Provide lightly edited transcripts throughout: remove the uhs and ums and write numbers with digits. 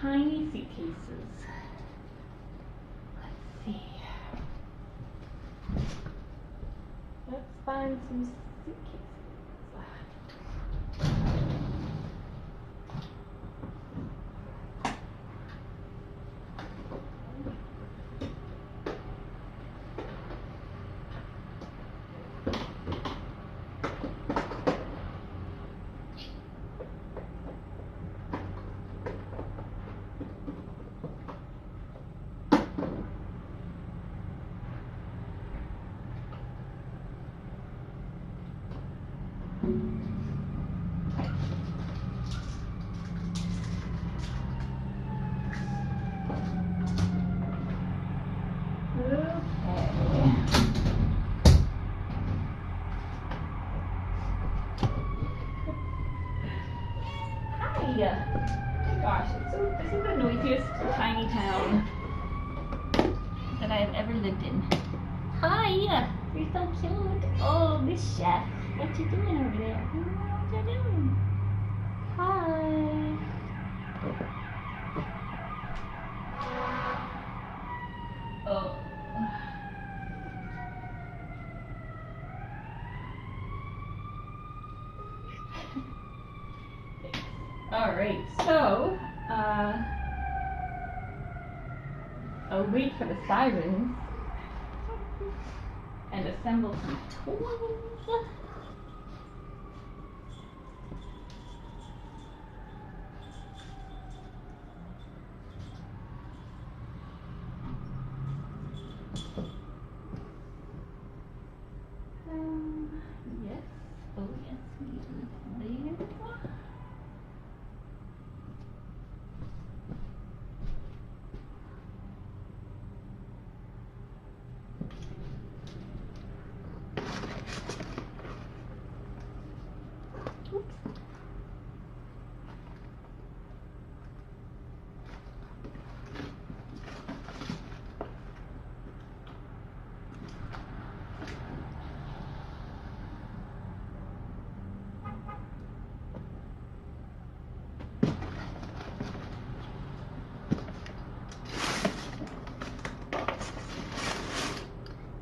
Tiny Suitcases. Let's see. Let's find some suitcases. Gosh, this is the noisiest tiny town that I've ever lived in. Hi, you're so cute. Oh, Miss Chef, what you doing over there? What you doing? Hi. Oh. All right, so I'll wait for the sirens and assemble some toys. Yes, oh yes, Lydia.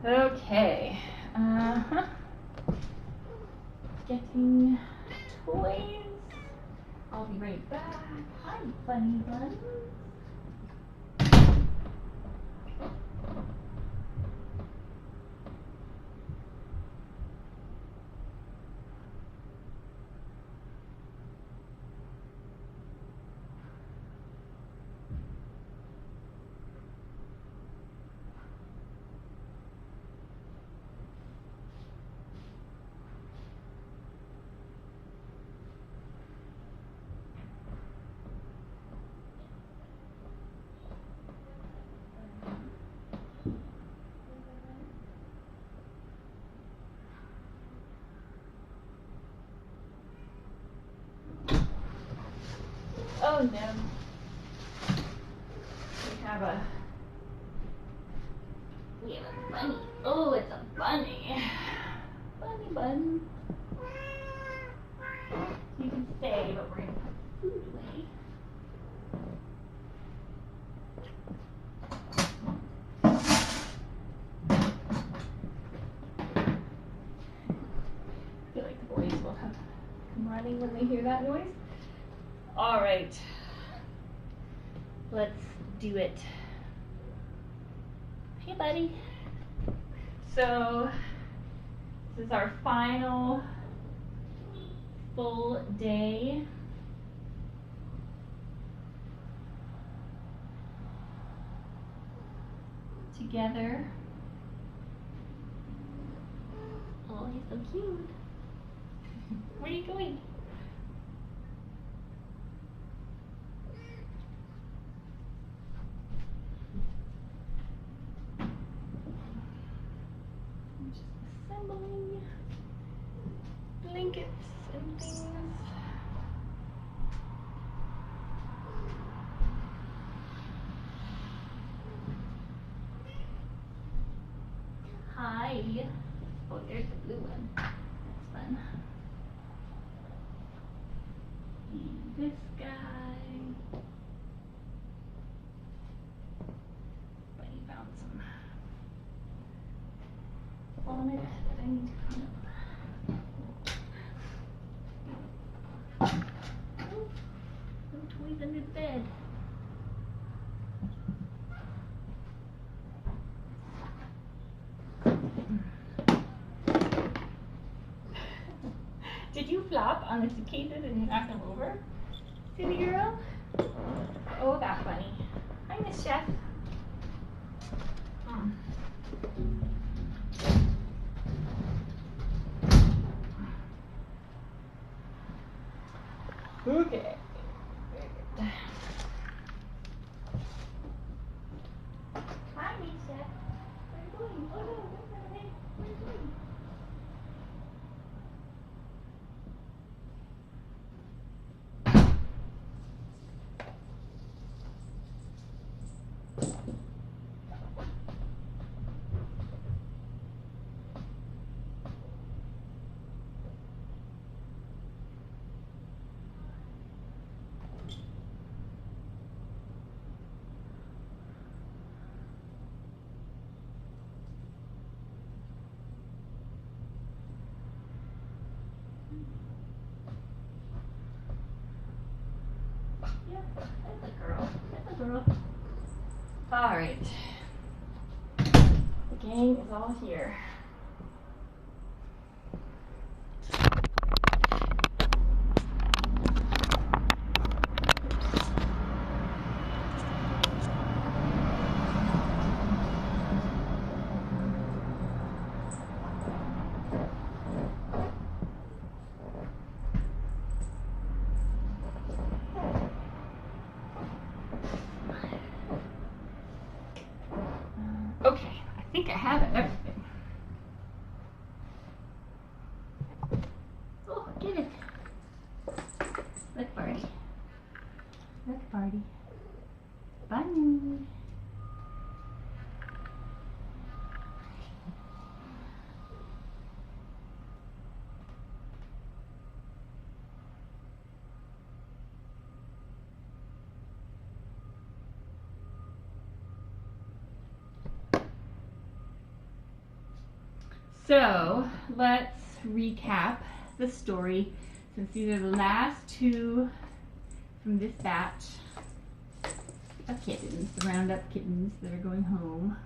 Okay, getting toys. I'll be right back. Hi, bunny buns. Oh no. We have a bunny. Oh, it's a bunny. Bunny bun. You can stay, but we're gonna put food away. I feel like the boys will come running when they hear that noise. All right, let's do it. Hey, buddy. So this is our final full day. Together. Oh, he's so cute. Where are you going? Assembling blankets and things. Hi. Oh, there's the blue one. That's fun. And this guy. it that I need to clean up. Oh, no toys under the bed. Did you flop on the suitcases and knock them over? Silly girl? Oh, that's funny. Hi, Miss Chef. Okay. Hi, Miss Chef. Where are you going? Oh no, don't run away. Where are you going? Yeah, that's a girl. That's a girl. All right. The gang is all here. Okay, I think I have everything. Oh, get it. Look, Barty. Look, Barty. Bunny. So let's recap the story, since these are the last two from this batch of kittens, the roundup kittens that are going home,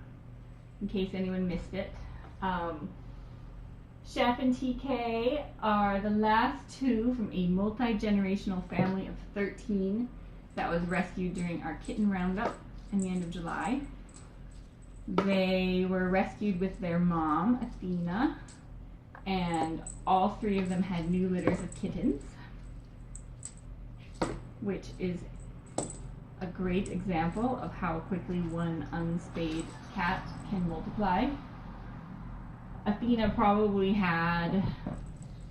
in case anyone missed it. Chef and TeeKay are the last two from a multi-generational family of 13 that was rescued during our kitten roundup in the end of July. They were rescued with their mom, Athena, and all three of them had new litters of kittens, which is a great example of how quickly one unspayed cat can multiply. Athena probably had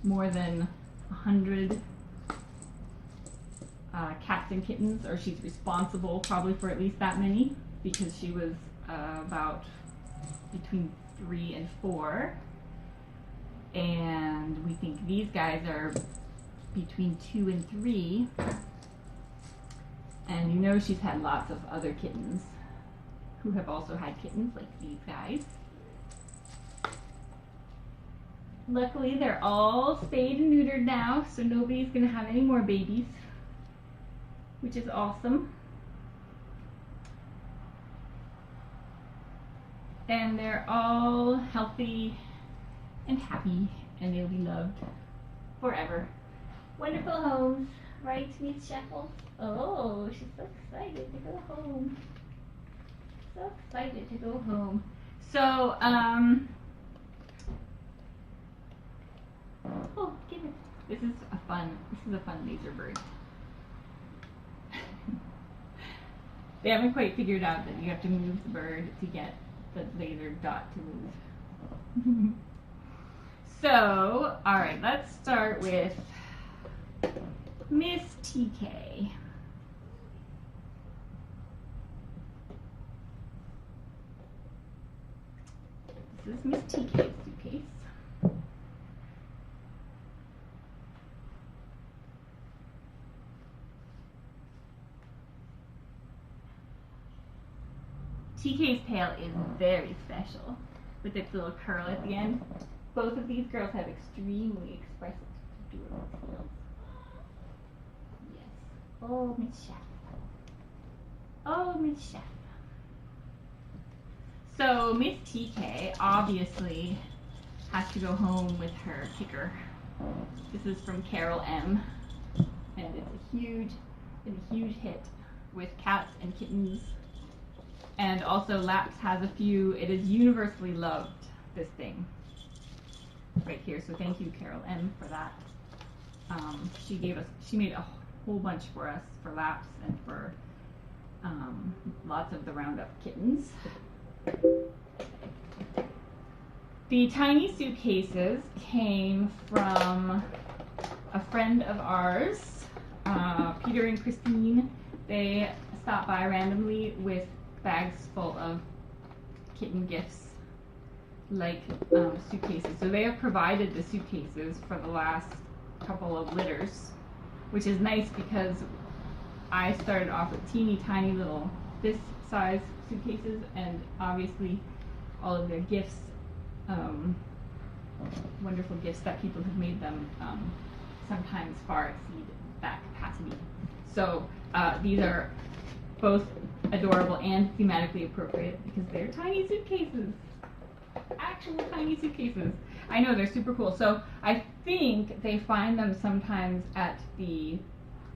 more than 100 cats and kittens, or she's responsible probably for at least that many, because she was about between 3 and 4, and we think these guys are between 2 and 3, and you know she's had lots of other kittens who have also had kittens, like these guys. Luckily they're all spayed and neutered now, so nobody's gonna have any more babies, which is awesome. And they're all healthy and happy, and they'll be loved forever. Wonderful homes, right, Miss Sheffel? Oh, she's so excited to go home. So excited to go home. So, oh, give it. This is a fun laser bird. They haven't quite figured out that you have to move the bird to get the laser dot to move. So, alright, let's start with Miss TeeKay. This is Miss TeeKays Suitcase. TeeKay's tail is very special. with its little curl at the end. Both of these girls have extremely expressive, adorable tails. Yes. Oh, Miss Chef. Oh, Miss Chef. So Miss TeeKay obviously has to go home with her kicker. This is from Carol M, and it's a huge hit with cats and kittens. And also Laps has a few. It is universally loved, this thing right here. So thank you, Carol M, for that. She made a whole bunch for us for Laps and for lots of the Roundup kittens. The Tiny Suitcases came from a friend of ours, Peter and Christine. They stopped by randomly with bags full of kitten gifts, like suitcases. So they have provided the suitcases for the last couple of litters, which is nice because I started off with teeny tiny little this size suitcases, and obviously all of their gifts, wonderful gifts that people have made them, sometimes far exceed that capacity. So these are both adorable and thematically appropriate because they're tiny suitcases. Actual tiny suitcases. I know, they're super cool. So I think they find them sometimes at the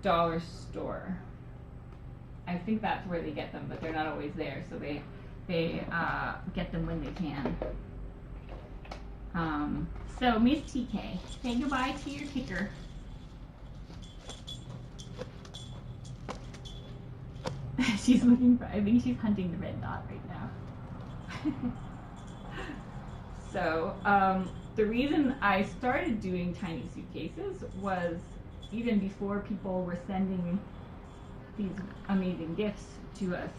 dollar store. I think that's where they get them, but they're not always there, so they get them when they can. So Miss TeeKay, say goodbye to your kicker. She's looking for, I think she's hunting the red dot right now. So the reason I started doing tiny suitcases was even before people were sending these amazing gifts to us.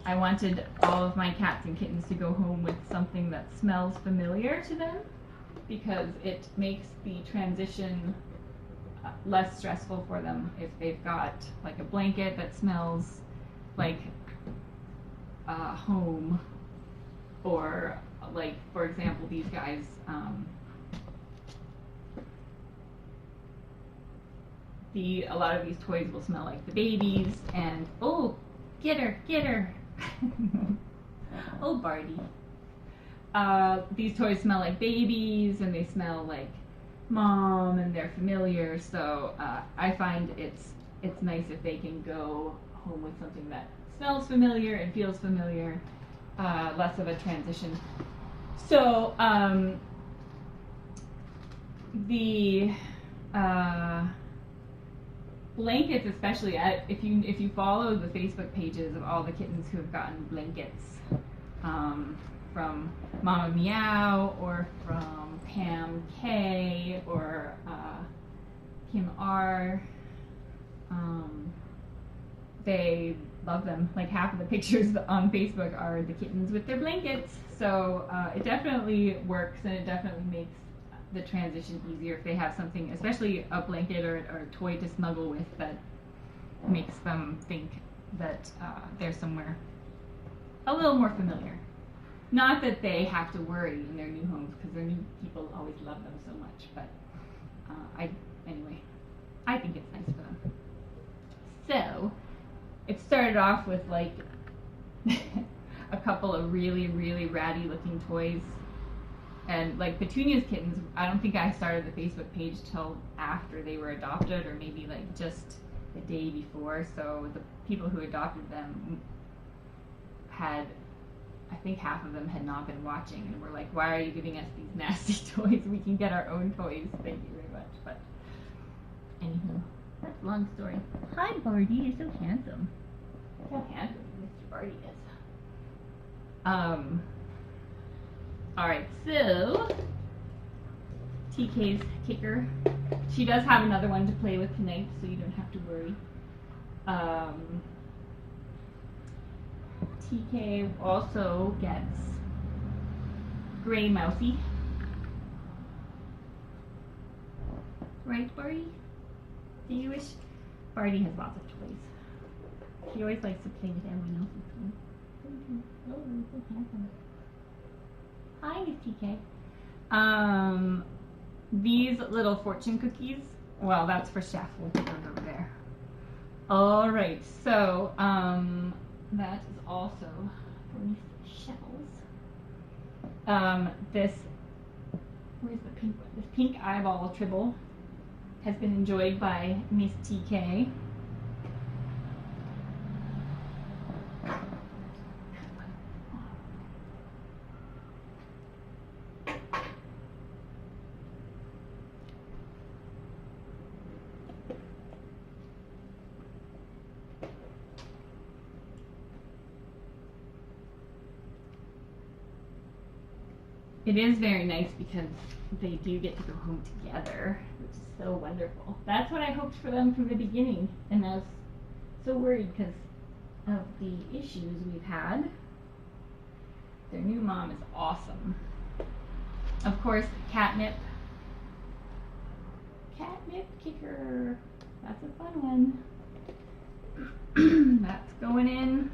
I wanted all of my cats and kittens to go home with something that smells familiar to them, because it makes the transition less stressful for them if they've got like a blanket that smells like home, or like, for example, these guys, a lot of these toys will smell like the babies, and oh, get her. Oh, Barty. These toys smell like babies, and they smell like mom, and they're familiar, so I find it's nice if they can go home with something that smells familiar and feels familiar, less of a transition. So the blankets, especially, if you follow the Facebook pages of all the kittens who have gotten blankets from Mama Meow, or from Pam K, or Kim R, they love them. Like, half of the pictures on Facebook are the kittens with their blankets. So it definitely works, and it definitely makes the transition easier if they have something, especially a blanket or a toy to snuggle with, that makes them think that they're somewhere a little more familiar. Not that they have to worry in their new homes, because their new people always love them so much, but anyway, I think it's nice for them. So it started off with like a couple of really, really ratty looking toys. And like Petunia's kittens, I don't think I started the Facebook page till after they were adopted, or maybe like just the day before. So the people who adopted them had, I think half of them had not been watching, and were like, why are you giving us these nasty toys? We can get our own toys. Thank you very much. But anywho, that's a long story. Hi, Barty, you're so handsome. Look how handsome Mr. Barty is. Alright, so TeeKay's kicker. She does have another one to play with tonight, so you don't have to worry. TeeKay also gets Gray Mousy. Right, Barty? Do you wish? Barty has lots of toys. He always likes to play with everyone else's toys. Oh, so handsome. Hi, Miss TeeKay. These little fortune cookies, well, that's for Chef. We'll put those over there. All right, so that is also for Miss Shells. This, where's the pink one? This pink eyeball tribble has been enjoyed by Miss TeeKay. It is very nice because they do get to go home together, which is so wonderful. That's what I hoped for them from the beginning, and I was so worried because of the issues we've had. Their new mom is awesome. Of course, catnip. Catnip kicker. That's a fun one. That's going in.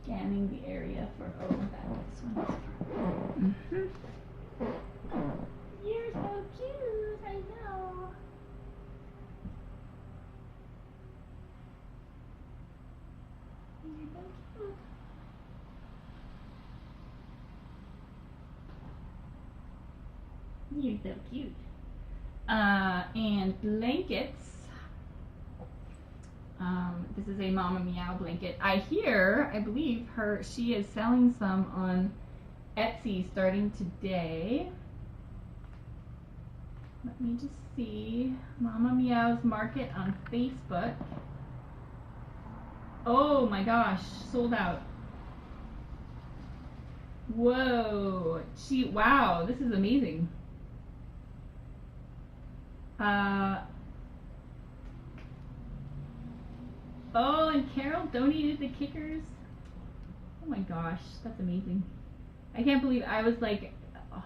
Scanning the area for, oh, that this one is for. You're so cute, I know. You're so cute. You're so cute. And blankets. This is a Mama Meow blanket. I believe she is selling some on Etsy starting today. Let me just see. Mama Meow's Market on Facebook. Oh my gosh, sold out. Whoa, wow, this is amazing. Oh, and Carol donated the kickers. Oh my gosh, that's amazing. I can't believe I was like, oh,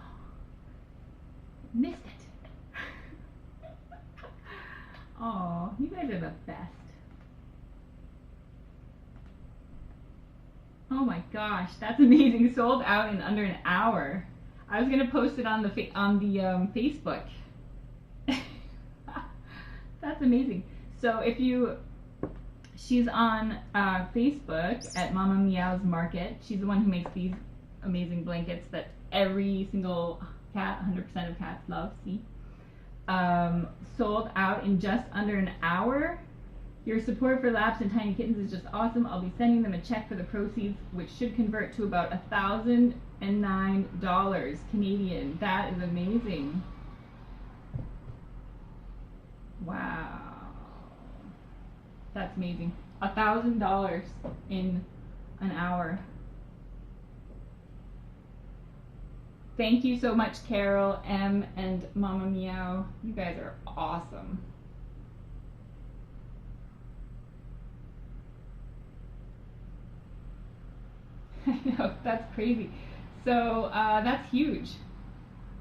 missed it. Oh, you guys are the best. Oh my gosh, that's amazing. Sold out in under an hour. I was gonna post it on the Facebook. That's amazing. So if she's on Facebook at Mama Meow's Market. She's the one who makes these amazing blankets that every single cat, 100% of cats love. See? Sold out in just under an hour. Your support for Laps and Tiny Kittens is just awesome. I'll be sending them a check for the proceeds, which should convert to about $1,009 Canadian. That is amazing. Wow. That's amazing. $1,000 in an hour. Thank you so much, Carol, M, and Mama Meow. You guys are awesome. I know, that's crazy. So that's huge.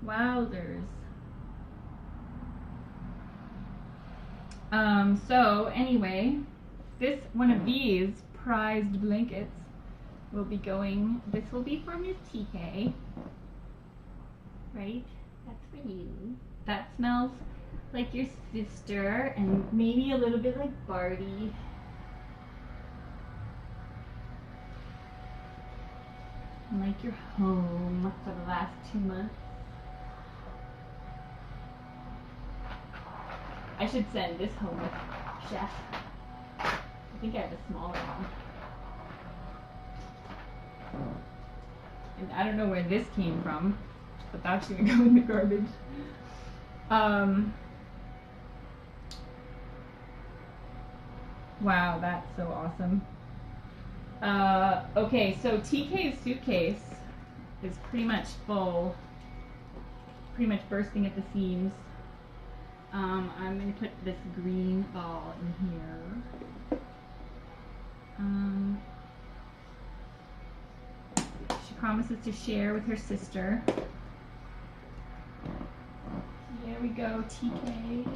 Wowzers. So anyway, one of these prized blankets will be going, this will be for Miss TeeKay, right? That's for you. That smells like your sister and maybe a little bit like Barty. And like your home for the last 2 months. I should send this home with Chef. I think I have a smaller one. And I don't know where this came from, but that's gonna go in the garbage. Wow, that's so awesome. Okay, so TeeKays Suitcase is pretty much full, pretty much bursting at the seams. I'm going to put this green ball in here. She promises to share with her sister. Here we go, TeeKay.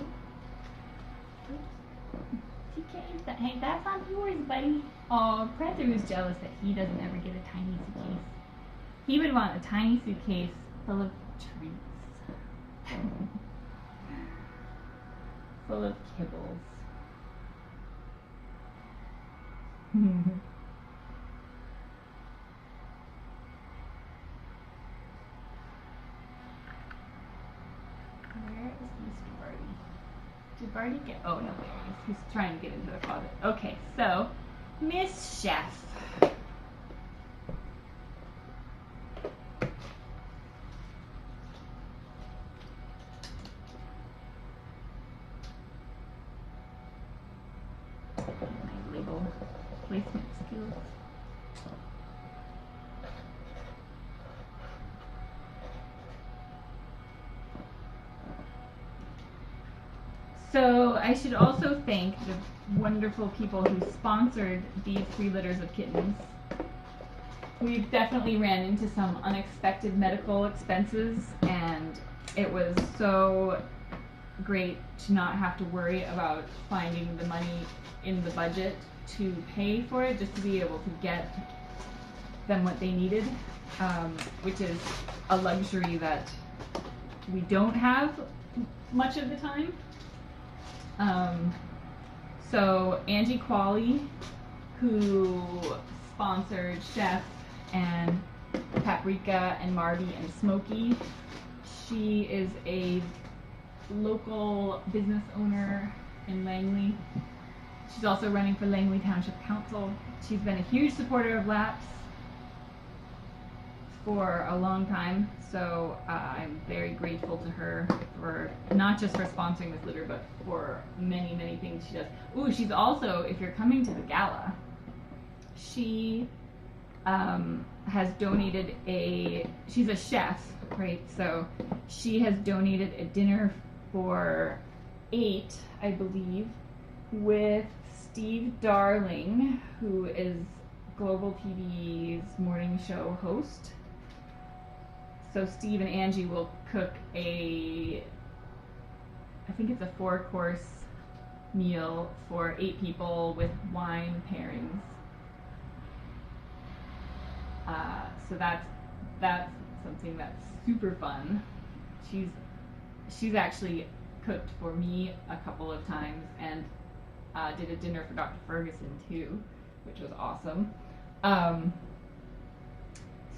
TeeKay, hey, that's on yours, buddy. Oh, Prancer was jealous that he doesn't ever get a tiny suitcase. He would want a tiny suitcase full of treats. Full of kibbles. Where is Mr. Barty? Did Barty get? Oh no, there he is. He's trying to get into the closet. Okay, so Miss Chef. My label placement skills. So I should also thank the wonderful people who sponsored these 3 litters of kittens. We've definitely ran into some unexpected medical expenses, and it was so great to not have to worry about finding the money in the budget to pay for it, just to be able to get them what they needed, which is a luxury that we don't have much of the time. So Angie Qualley, who sponsored Chef and Paprika and Marby and Smokey, she is a local business owner in Langley. She's also running for Langley Township Council. She's been a huge supporter of LAPS for a long time, so I'm very grateful to her for not just for sponsoring this litter, but for many, many things she does. Ooh, she's also, if you're coming to the gala, she has donated she's a chef, right? So she has donated a dinner for 8, I believe, with Steve Darling, who is Global TV's morning show host. So Steve and Angie will cook I think it's a 4-course meal for 8 people with wine pairings. So that's something that's super fun. She's actually cooked for me a couple of times and did a dinner for Dr. Ferguson too, which was awesome.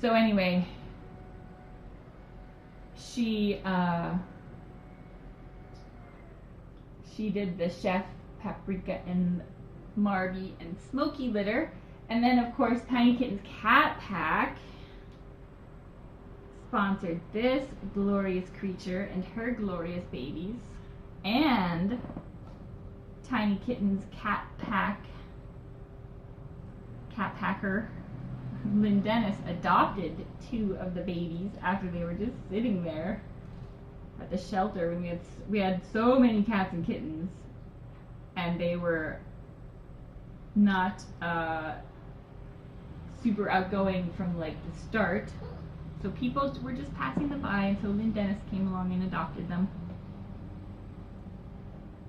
So anyway, she did the Chef, Paprika, and Marby and Smokey litter. And then, of course, Tiny Kittens Cat Pack sponsored this glorious creature and her glorious babies. And Tiny Kittens Cat Packer, Lynn Dennis, adopted 2 of the babies after they were just sitting there at the shelter when we had so many cats and kittens, and they were not super outgoing from like the start, so people were just passing them by, and so Lynn Dennis came along and adopted them.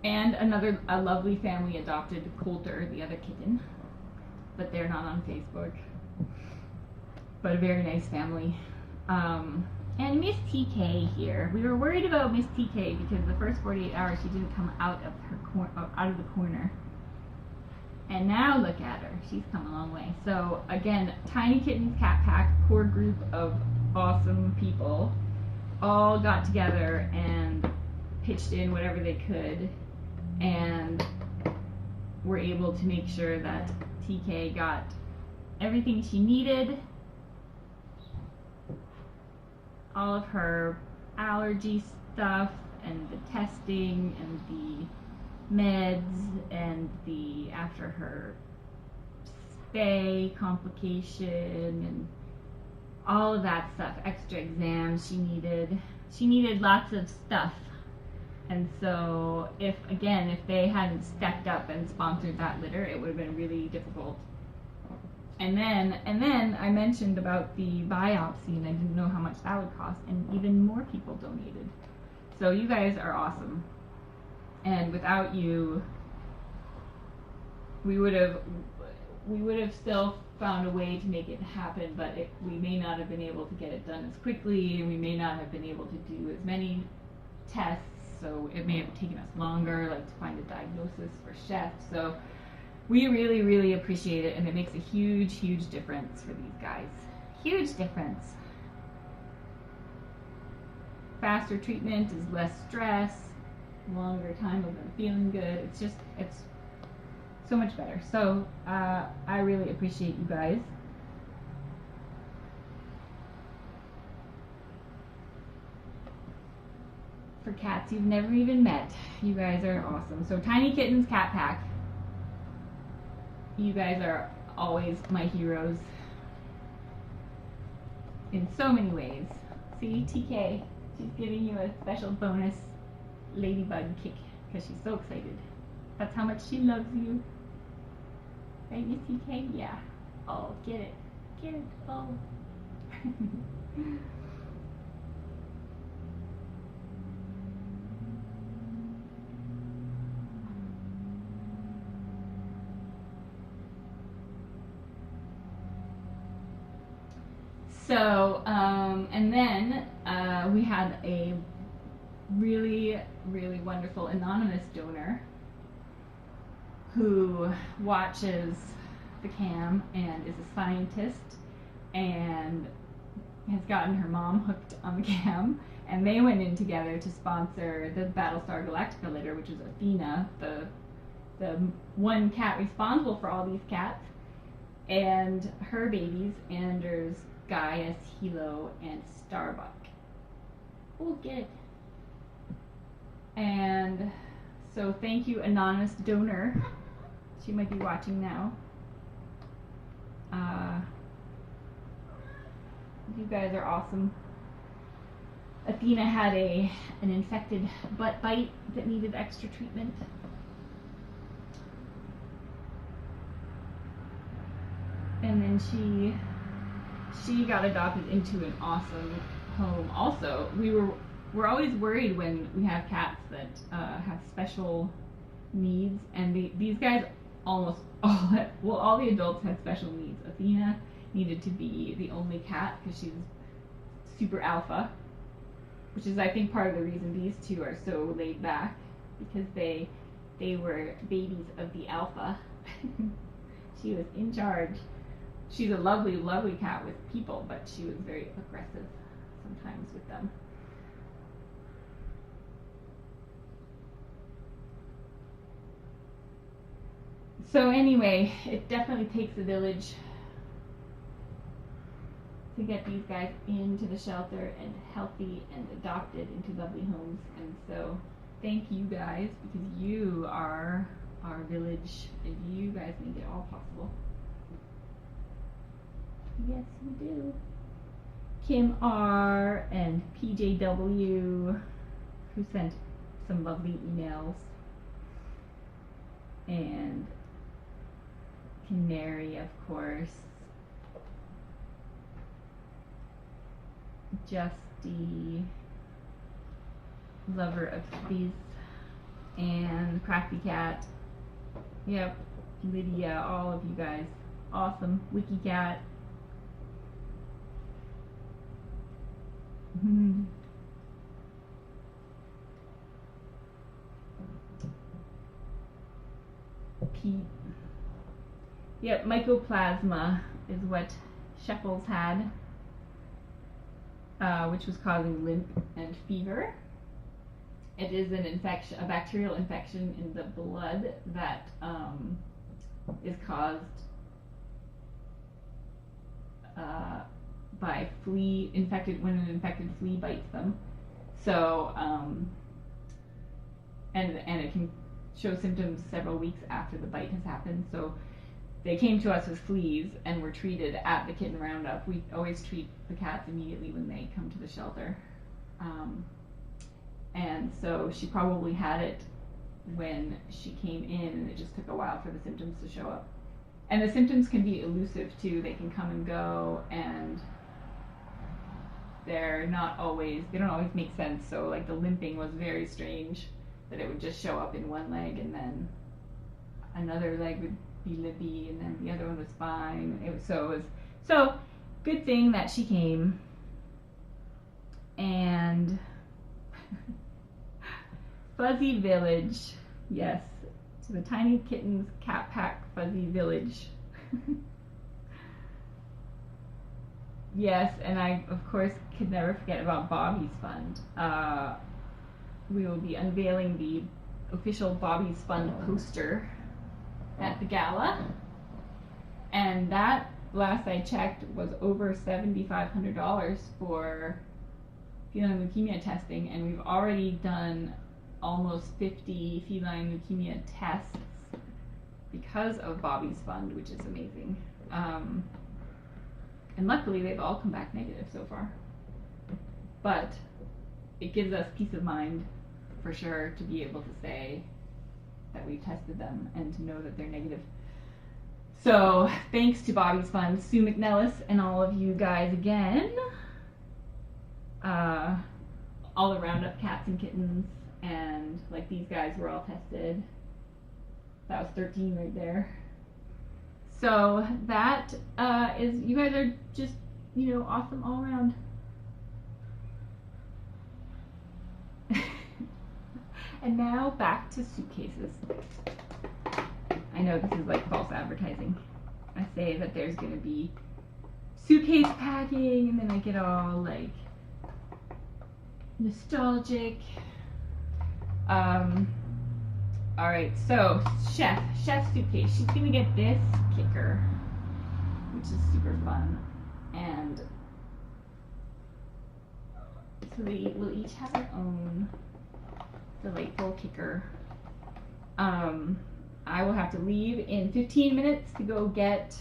And a lovely family adopted Coulter, the other kitten, but they're not on Facebook, but a very nice family. And Miss TeeKay here. We were worried about Miss TeeKay because the first 48 hours she didn't come out of the corner. And now look at her. She's come a long way. So again, Tiny Kittens Cat Pack, core group of awesome people, all got together and pitched in whatever they could, and were able to make sure that TeeKay got everything she needed. All of her allergy stuff and the testing and the meds and the after her spay complication and all of that stuff, extra exams she needed. She needed lots of stuff. And so if they hadn't stepped up and sponsored that litter, it would have been really difficult. And then I mentioned about the biopsy, and I didn't know how much that would cost, and even more people donated. So you guys are awesome. And without you, we would have still found a way to make it happen, but we may not have been able to get it done as quickly, and we may not have been able to do as many tests, so it may have taken us longer, like to find a diagnosis for Chef. So we really, really appreciate it, and it makes a huge, huge difference for these guys. Huge difference. Faster treatment is less stress, longer time of them feeling good. It's so much better. So I really appreciate you guys. For cats you've never even met, you guys are awesome. So Tiny Kittens Cat Pack. You guys are always my heroes in so many ways. See, TeeKay, she's giving you a special bonus ladybug kick because she's so excited. That's how much she loves you. Right, Miss TeeKay? Yeah. Oh, get it. Get it. Oh. So, and then we had a really, really wonderful anonymous donor who watches the cam and is a scientist and has gotten her mom hooked on the cam, and they went in together to sponsor the Battlestar Galactica litter, which is Athena, the one cat responsible for all these cats, and her babies, Anders, Gaius, Hilo, and Starbuck. Oh, get it. And so thank you, anonymous donor. She might be watching now. You guys are awesome. Athena had an infected butt bite that needed extra treatment. And then she got adopted into an awesome home. Also, we're always worried when we have cats that have special needs, and these guys almost all the adults had special needs. Athena needed to be the only cat because she's super alpha, which is I think part of the reason these two are so laid back, because they were babies of the alpha. She was in charge. She's a lovely, lovely cat with people, but she was very aggressive sometimes with them. So anyway, it definitely takes a village to get these guys into the shelter and healthy and adopted into lovely homes. And so thank you guys, because you are our village and you guys make it all possible. Yes, we do. Kim R. and PJW, who sent some lovely emails, and Canary, of course, Justy, lover of these, and Crafty Cat. Yep, Lydia, all of you guys, awesome. Wiki Cat. Pete. Yep, mycoplasma is what Shekels had, which was causing limp and fever. It is an infection, a bacterial infection in the blood that is caused by when an infected flea bites them. So, and it can show symptoms several weeks after the bite has happened. So they came to us with fleas and were treated at the kitten roundup. We always treat the cats immediately when they come to the shelter. And so she probably had it when she came in, and it just took a while for the symptoms to show up. And the symptoms can be elusive too. They can come and go, and they don't always make sense. So like the limping was very strange, that it would just show up in one leg and then another leg would be lippy, and then the other one was fine. It was so good thing that she came. And Fuzzy Village, yes, to the Tiny Kittens Cat Pack Fuzzy Village. Yes, and I, of course, could never forget about Bobby's Fund. We will be unveiling the official Bobby's Fund poster at the gala. And that, last I checked, was over $7,500 for feline leukemia testing. And we've already done almost 50 feline leukemia tests because of Bobby's Fund, which is amazing. And luckily, they've all come back negative so far. But it gives us peace of mind, for sure, to be able to say that we've tested them and to know that they're negative. So, thanks to Bobby's Fund, Sue McNellis, and all of you guys again. All the Roundup cats and kittens, and like these guys were all tested. That was 13 right there. So that is, you guys are just, you know, awesome all around. And now back to suitcases. I know this is like false advertising. I say that there's gonna be suitcase packing, and then I get all like nostalgic. Alright, so Chef Suitcase, she's gonna get this kicker, which is super fun, and so they will each have their own delightful kicker. I will have to leave in 15 minutes to go get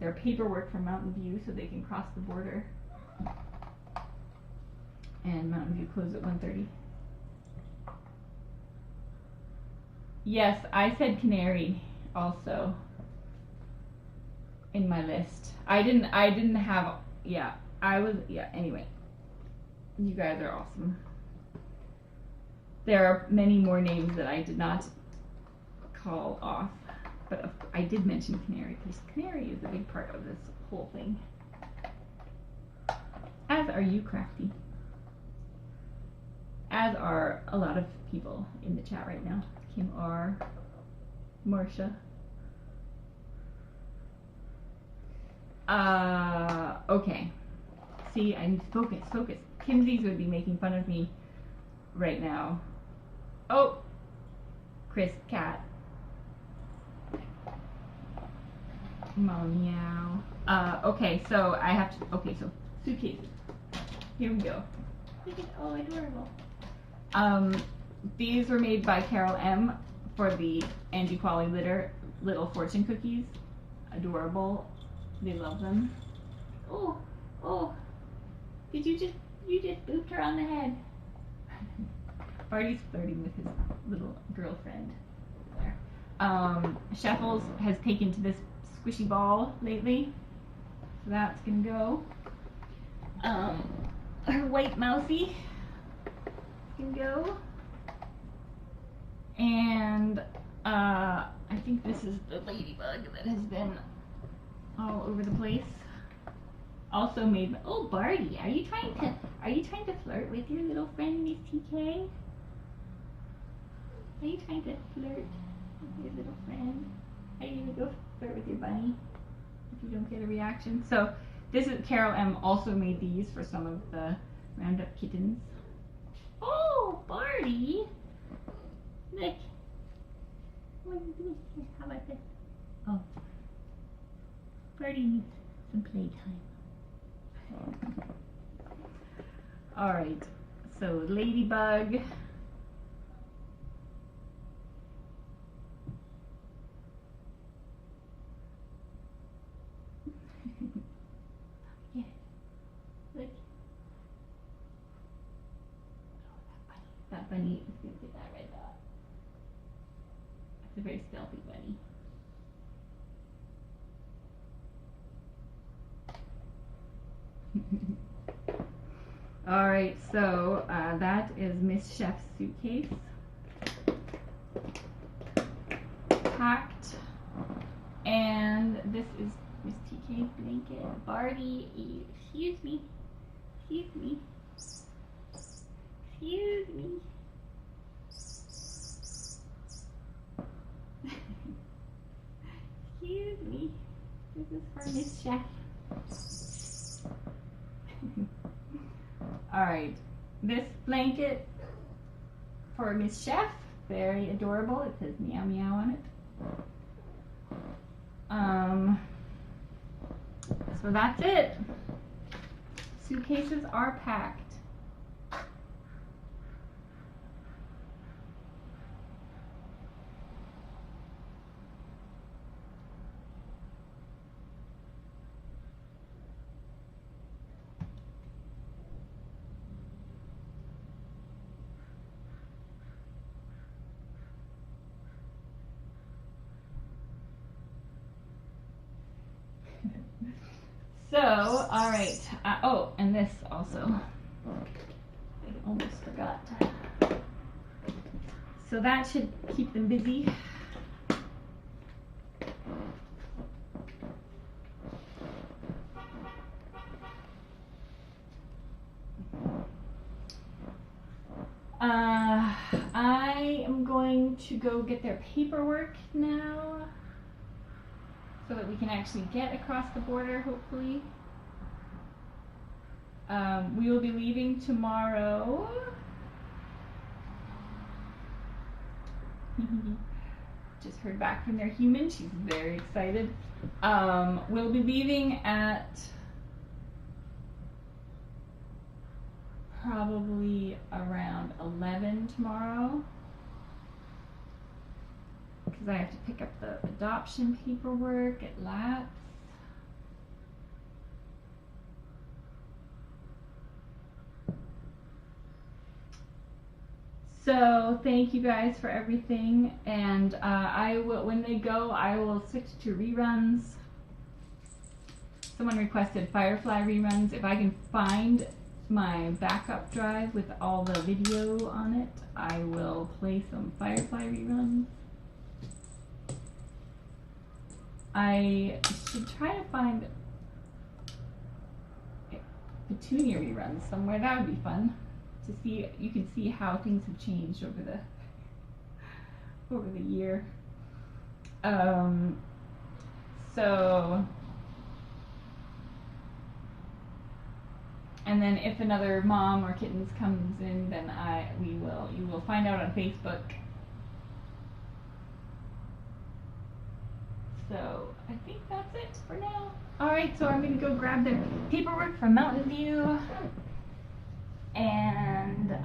their paperwork from Mountain View so they can cross the border, and Mountain View closed at 1:30. Yes, I said canary also in my list. I didn't have, anyway. You guys are awesome. There are many more names that I did not call off, but I did mention canary because canary is a big part of this whole thing. As are you, Crafty. As are a lot of people in the chat right now. Kim R, Marcia. Okay. See, I need to focus. Kimsey's would be making fun of me right now. Oh, Chris Cat. Meow. Okay, so I have to, so suitcases. Here we go. Look at, oh, adorable. These were made by Carol M. for the Angie Qualley Little Fortune Cookies. Adorable. They love them. Oh. Did you just booped her on the head. Barty's flirting with his little girlfriend there. Sheffels has taken to this squishy ball lately. So that's gonna go. Her white mousy can go. And I think this is the ladybug that has been all over the place. Also made by, oh, Barty, are you trying to flirt with your little friend Miss TeeKay? Are you trying to flirt with your little friend? Are you gonna go flirt with your bunny if you don't get a reaction? So this is Carol M. also made these for some of the Roundup kittens. Oh, Barty! Look. What are you doing here? How about this? Oh. Barty needs some playtime. Alright. So, ladybug. Yeah. Look. Oh, that bunny is going to get that red dot. It's a very stealthy bunny. Alright, so that is Miss Chef's suitcase. Packed And this is Miss TeeKay's blanket. Barbie, excuse me. Excuse me. Excuse me. Excuse me. This is for Miss Chef. Alright. This blanket for Miss Chef. Very adorable. It says meow meow on it. So that's it. Suitcases are packed. So, all right. Oh, and this also. I almost forgot. So that should keep them busy. I am going to go get their paperwork now, so that we can actually get across the border, hopefully. We will be leaving tomorrow. Just heard back from their human. She's very excited. We'll be leaving at probably around 11 tomorrow, because I have to pick up the adoption paperwork at Lat's. So thank you guys for everything, and I will, when they go, I will switch to reruns. Someone requested Firefly reruns. If I can find my backup drive with all the video on it, I will play some Firefly reruns. I should try to find Petunia reruns somewhere. That would be fun to see. You can see how things have changed over the year. So, and then if another mom or kittens comes in, then you will find out on Facebook. So I think that's it for now. Alright, so I'm going to go grab their paperwork from Mountain View. And